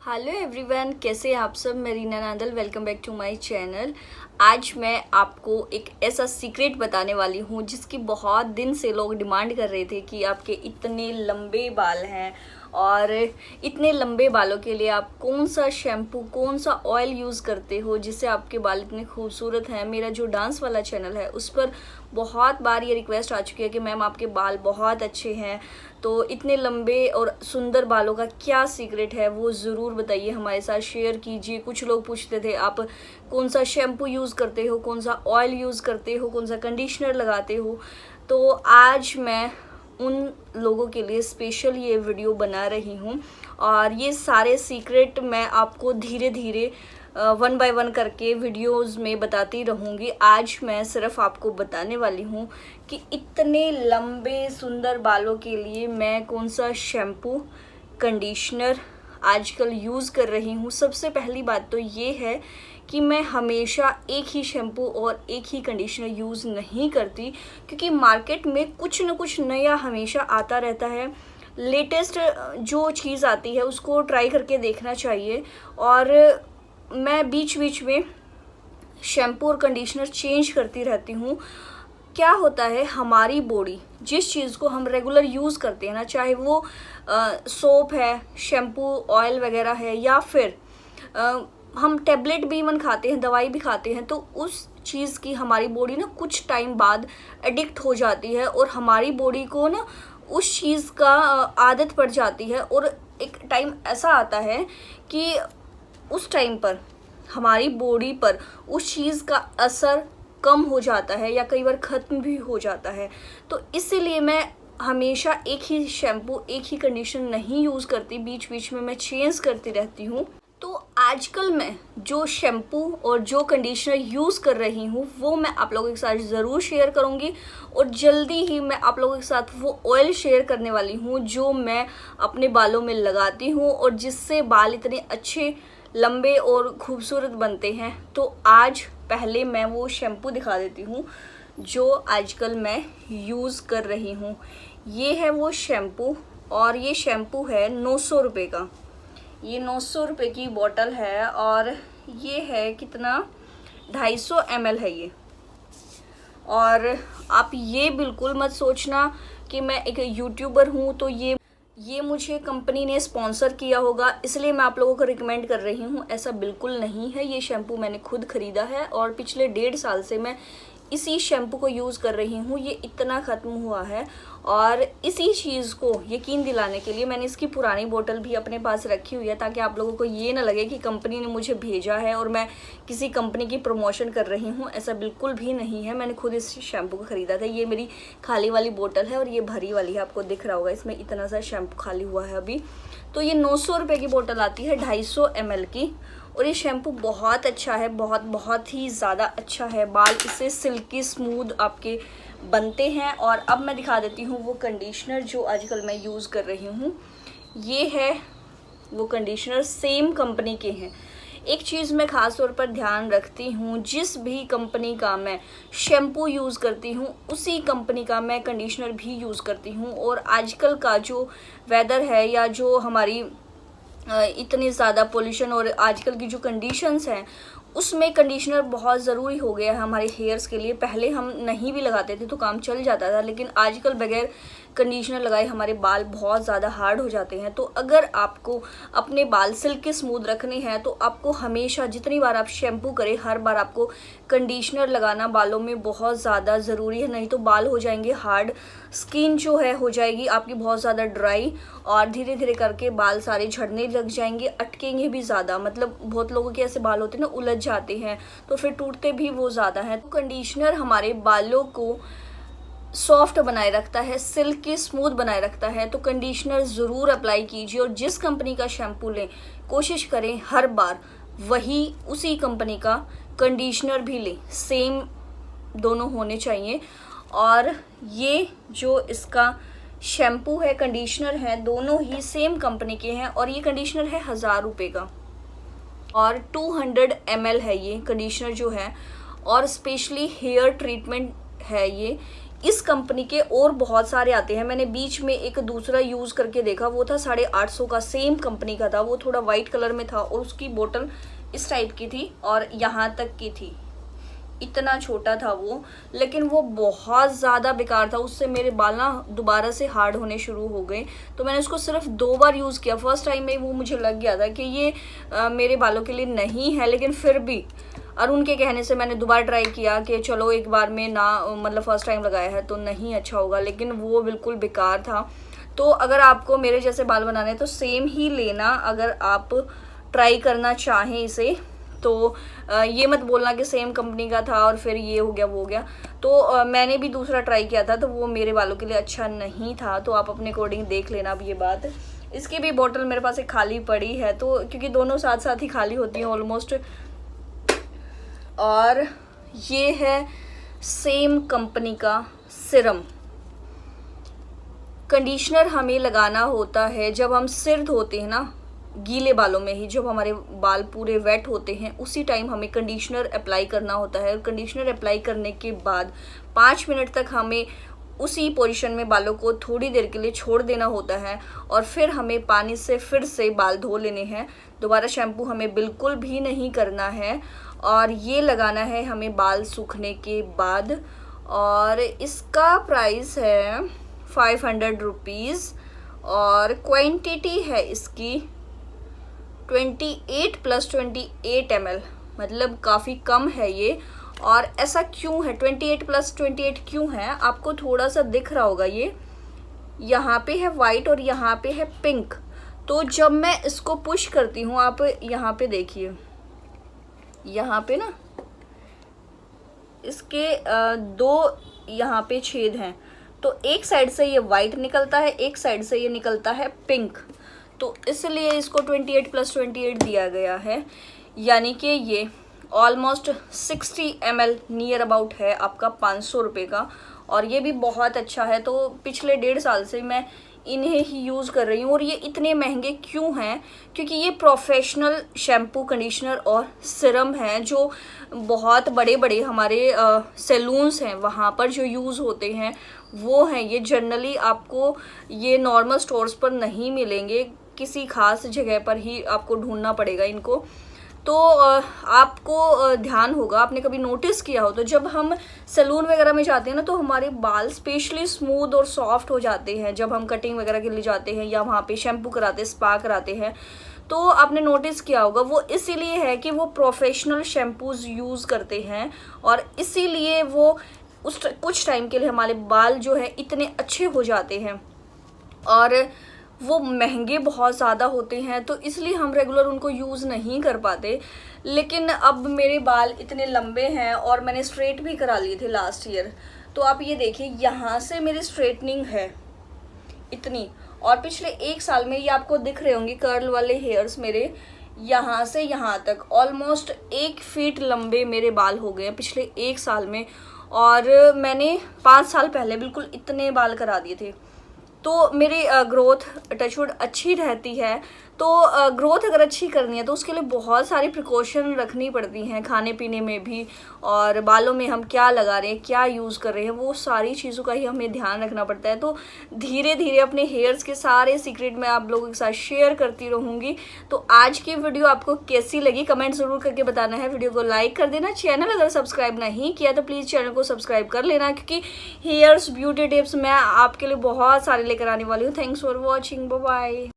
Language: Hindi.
हेलो एवरीवन, कैसे हैं आप सब। मैं Reena Nandal, welcome back to my channel. आज मैं आपको एक ऐसा सीक्रेट बताने वाली हूँ जिसकी बहुत दिन से लोग डिमांड कर रहे थे कि आपके इतने लंबे बाल हैं और इतने लंबे बालों के लिए आप कौन सा शैम्पू कौन सा ऑयल यूज़ करते हो जिससे आपके बाल इतने खूबसूरत हैं। मेरा जो डांस वाला चैनल है उस पर बहुत बार ये रिक्वेस्ट आ चुकी है कि मैम आपके बाल बहुत अच्छे हैं, तो इतने लंबे और सुंदर बालों का क्या सीक्रेट है वो ज़रूर बताइए, हमारे साथ शेयर कीजिए। कुछ लोग पूछते थे आप कौन सा शैम्पू यूज़ करते हो, कौन सा ऑयल यूज़ करते हो, कौन सा कंडीशनर लगाते हो। तो आज मैं उन लोगों के लिए स्पेशल ये वीडियो बना रही हूँ और ये सारे सीक्रेट मैं आपको धीरे धीरे वन बाय वन करके वीडियोस में बताती रहूँगी। आज मैं सिर्फ आपको बताने वाली हूँ कि इतने लंबे सुंदर बालों के लिए मैं कौन सा शैम्पू कंडीशनर आजकल यूज़ कर रही हूँ। सबसे पहली बात तो ये है कि मैं हमेशा एक ही शैम्पू और एक ही कंडीशनर यूज़ नहीं करती, क्योंकि मार्केट में कुछ न कुछ नया हमेशा आता रहता है। लेटेस्ट जो चीज़ आती है उसको ट्राई करके देखना चाहिए और मैं बीच बीच में शैम्पू और कंडीशनर चेंज करती रहती हूँ। क्या होता है, हमारी बॉडी जिस चीज़ को हम रेगुलर यूज़ करते हैं ना, चाहे वो सोप है, शैम्पू, ऑयल वगैरह है, या फिर हम टैबलेट भी इवन खाते हैं, दवाई भी खाते हैं, तो उस चीज़ की हमारी बॉडी ना कुछ टाइम बाद एडिक्ट हो जाती है और हमारी बॉडी को ना उस चीज़ का आदत पड़ जाती है। और एक टाइम ऐसा आता है कि उस टाइम पर हमारी बॉडी पर उस चीज़ का असर कम हो जाता है या कई बार ख़त्म भी हो जाता है। तो इसीलिए मैं हमेशा एक ही शैम्पू एक ही कंडीशनर नहीं यूज़ करती, बीच बीच में मैं चेंज करती रहती हूँ। तो आजकल मैं जो शैम्पू और जो कंडीशनर यूज़ कर रही हूँ वो मैं आप लोगों के साथ ज़रूर शेयर करूँगी और जल्दी ही मैं आप लोगों के साथ वो ऑयल शेयर करने वाली हूँ जो मैं अपने बालों में लगाती हूँ और जिससे बाल इतने अच्छे लंबे और खूबसूरत बनते हैं। तो आज पहले मैं वो शैम्पू दिखा देती हूँ जो आजकल मैं यूज़ कर रही हूँ। ये है वो शैम्पू और ये शैम्पू है 900 रुपये का। ये 900 रुपये की बॉटल है और ये है कितना, 250 ml है ये। और आप ये बिल्कुल मत सोचना कि मैं एक यूट्यूबर हूँ तो ये मुझे कंपनी ने स्पॉन्सर किया होगा इसलिए मैं आप लोगों को रिकमेंड कर रही हूँ, ऐसा बिल्कुल नहीं है। ये शैम्पू मैंने खुद ख़रीदा है और पिछले 1.5 साल से मैं इसी शैम्पू को यूज़ कर रही हूँ। ये इतना ख़त्म हुआ है और इसी चीज़ को यकीन दिलाने के लिए मैंने इसकी पुरानी बोतल भी अपने पास रखी हुई है, ताकि आप लोगों को ये ना लगे कि कंपनी ने मुझे भेजा है और मैं किसी कंपनी की प्रमोशन कर रही हूँ। ऐसा बिल्कुल भी नहीं है, मैंने खुद इस शैम्पू को ख़रीदा था। ये मेरी खाली वाली बोतल है और ये भरी वाली है, आपको दिख रहा होगा इसमें इतना सा शैम्पू खाली हुआ है अभी। तो ये 900 रुपये की बोतल आती है 250 ml की और ये शैम्पू बहुत अच्छा है, बहुत ही ज़्यादा अच्छा है। बाल इससे सिल्की स्मूथ आपके बनते हैं। और अब मैं दिखा देती हूँ वो कंडीशनर जो आजकल मैं यूज़ कर रही हूँ। ये है वो कंडीशनर, सेम कंपनी के हैं। एक चीज़ मैं ख़ास तौर पर ध्यान रखती हूँ, जिस भी कंपनी का मैं शैम्पू यूज़ करती हूँ उसी कंपनी का मैं कंडीशनर भी यूज़ करती हूँ। और आजकल का जो वेदर है या जो हमारी इतनी ज़्यादा पोल्यूशन और आजकल की जो कंडीशंस हैं उसमें कंडीशनर बहुत ज़रूरी हो गया है हमारे हेयर्स के लिए। पहले हम नहीं भी लगाते थे तो काम चल जाता था, लेकिन आजकल बगैर कंडीशनर लगाए हमारे बाल बहुत ज़्यादा हार्ड हो जाते हैं। तो अगर आपको अपने बाल सिल्की स्मूथ रखने हैं तो आपको हमेशा जितनी बार आप शैम्पू करें हर बार आपको कंडीशनर लगाना बालों में बहुत ज़्यादा ज़रूरी है, नहीं तो बाल हो जाएंगे हार्ड, स्किन जो है हो जाएगी आपकी बहुत ज़्यादा ड्राई और धीरे धीरे करके बाल सारे झड़ने लग जाएंगे, अटकेंगे भी ज़्यादा। मतलब बहुत लोगों के ऐसे बाल होते हैं ना, उलझ जाते हैं तो फिर टूटते भी वो ज़्यादा हैं। तो कंडीशनर हमारे बालों को सॉफ्ट बनाए रखता है, सिल्की स्मूथ बनाए रखता है। तो कंडीशनर ज़रूर अप्लाई कीजिए और जिस कंपनी का शैम्पू लें कोशिश करें हर बार वही उसी कंपनी का कंडीशनर भी लें, सेम दोनों होने चाहिए। और ये जो इसका शैम्पू है कंडीशनर है दोनों ही सेम कंपनी के हैं और ये कंडीशनर है 1000 रुपये का और 200 ml है ये कंडीशनर जो है। और स्पेशली हेयर ट्रीटमेंट है ये इस कंपनी के और बहुत सारे आते हैं। मैंने बीच में एक दूसरा यूज़ करके देखा, वो था 850 का, सेम कंपनी का था, वो थोड़ा वाइट कलर में था और उसकी बोतल इस टाइप की थी और यहाँ तक की थी, इतना छोटा था वो, लेकिन वो बहुत ज़्यादा बेकार था। उससे मेरे बाल ना दोबारा से हार्ड होने शुरू हो गए। तो मैंने उसको सिर्फ 2 बार यूज़ किया। फर्स्ट टाइम में वो मुझे लग गया था कि ये मेरे बालों के लिए नहीं है, लेकिन फिर भी अरुण के कहने से मैंने दोबारा ट्राई किया कि चलो एक बार में ना, मतलब फर्स्ट टाइम लगाया है तो नहीं अच्छा होगा, लेकिन वो बिल्कुल बेकार था। तो अगर आपको मेरे जैसे बाल बनाने तो सेम ही लेना, अगर आप ट्राई करना चाहें इसे तो ये मत बोलना कि सेम कंपनी का था और फिर ये हो गया वो हो गया। तो मैंने भी दूसरा ट्राई किया था तो वो मेरे बालों के लिए अच्छा नहीं था, तो आप अपने अकॉर्डिंग देख लेना अब ये बात। इसकी भी बोतल मेरे पास एक खाली पड़ी है, तो क्योंकि दोनों साथ साथ ही खाली होती हैं ऑलमोस्ट। और ये है सेम कंपनी का सिरम। कंडीशनर हमें लगाना होता है जब हम सिर धोते हैं ना, गीले बालों में ही, जब हमारे बाल पूरे वेट होते हैं उसी टाइम हमें कंडीशनर अप्लाई करना होता है। और कंडीशनर अप्लाई करने के बाद 5 मिनट तक हमें उसी पोजीशन में बालों को थोड़ी देर के लिए छोड़ देना होता है और फिर हमें पानी से फिर से बाल धो लेने हैं। दोबारा शैम्पू हमें बिल्कुल भी नहीं करना है और ये लगाना है हमें बाल सूखने के बाद। और इसका प्राइस है 500 रुपीज़ और क्वांटिटी है इसकी 28 + 28 ml, मतलब काफ़ी कम है ये। और ऐसा क्यों है, 28 + 28 क्यों है, आपको थोड़ा सा दिख रहा होगा, ये यहाँ पे है वाइट और यहाँ पे है पिंक। तो जब मैं इसको पुश करती हूँ, आप यहाँ पे देखिए, यहाँ पे ना इसके 2 यहाँ पे छेद हैं, तो एक साइड से ये वाइट निकलता है, एक साइड से ये निकलता है पिंक, तो इसलिए इसको 28 + 28 दिया गया है। यानी कि ये ऑलमोस्ट 60 ml नियर अबाउट है आपका 500 रुपये का, और ये भी बहुत अच्छा है। तो पिछले 1.5 साल से मैं इन्हें ही यूज़ कर रही हूँ। और ये इतने महंगे क्यों हैं, क्योंकि ये प्रोफेशनल शैम्पू, कंडीशनर और सिरम हैं जो बहुत बड़े बड़े हमारे सैलून्स हैं वहाँ पर जो यूज़ होते हैं वो हैं। ये जनरली आपको ये नॉर्मल स्टोर्स पर नहीं मिलेंगे, किसी खास जगह पर ही आपको ढूंढना पड़ेगा इनको। तो आपको ध्यान होगा, आपने कभी नोटिस किया हो तो जब हम सैलून वगैरह में जाते हैं ना, तो हमारे बाल स्पेशली स्मूथ और सॉफ्ट हो जाते हैं जब हम कटिंग वगैरह के लिए जाते हैं या वहाँ पे शैम्पू कराते हैं, स्पा कराते हैं। तो आपने नोटिस किया होगा वो इसीलिए है कि वो प्रोफेशनल शैम्पूज़ यूज़ करते हैं और इसीलिए वो कुछ टाइम के लिए हमारे बाल जो है इतने अच्छे हो जाते हैं। और वो महंगे बहुत ज़्यादा होते हैं, तो इसलिए हम रेगुलर उनको यूज़ नहीं कर पाते। लेकिन अब मेरे बाल इतने लंबे हैं और मैंने स्ट्रेट भी करा लिए थे लास्ट ईयर, तो आप ये देखिए यहाँ से मेरी स्ट्रेटनिंग है इतनी, और पिछले 1 साल में ये आपको दिख रहे होंगे कर्ल वाले हेयर्स मेरे यहाँ से यहाँ तक ऑलमोस्ट 1 फीट लंबे मेरे बाल हो गए पिछले 1 साल में। और मैंने 5 साल पहले बिल्कुल इतने बाल करा दिए थे। तो मेरी ग्रोथ टचवुड अच्छी रहती है। तो ग्रोथ अगर अच्छी करनी है तो उसके लिए बहुत सारी प्रिकॉशन रखनी पड़ती हैं, खाने पीने में भी, और बालों में हम क्या लगा रहे हैं, क्या यूज़ कर रहे हैं, वो सारी चीज़ों का ही हमें ध्यान रखना पड़ता है। तो धीरे धीरे अपने हेयर्स के सारे सीक्रेट मैं आप लोगों के साथ शेयर करती रहूँगी। तो आज की वीडियो आपको कैसी लगी कमेंट ज़रूर करके बताना है। वीडियो को लाइक कर देना, चैनल अगर सब्सक्राइब नहीं किया तो प्लीज़ चैनल को सब्सक्राइब कर लेना, क्योंकि हेयर्स ब्यूटी टिप्स मैं आपके लिए बहुत सारे लेकर आने वाली हूँ। Thanks for watching, bye bye.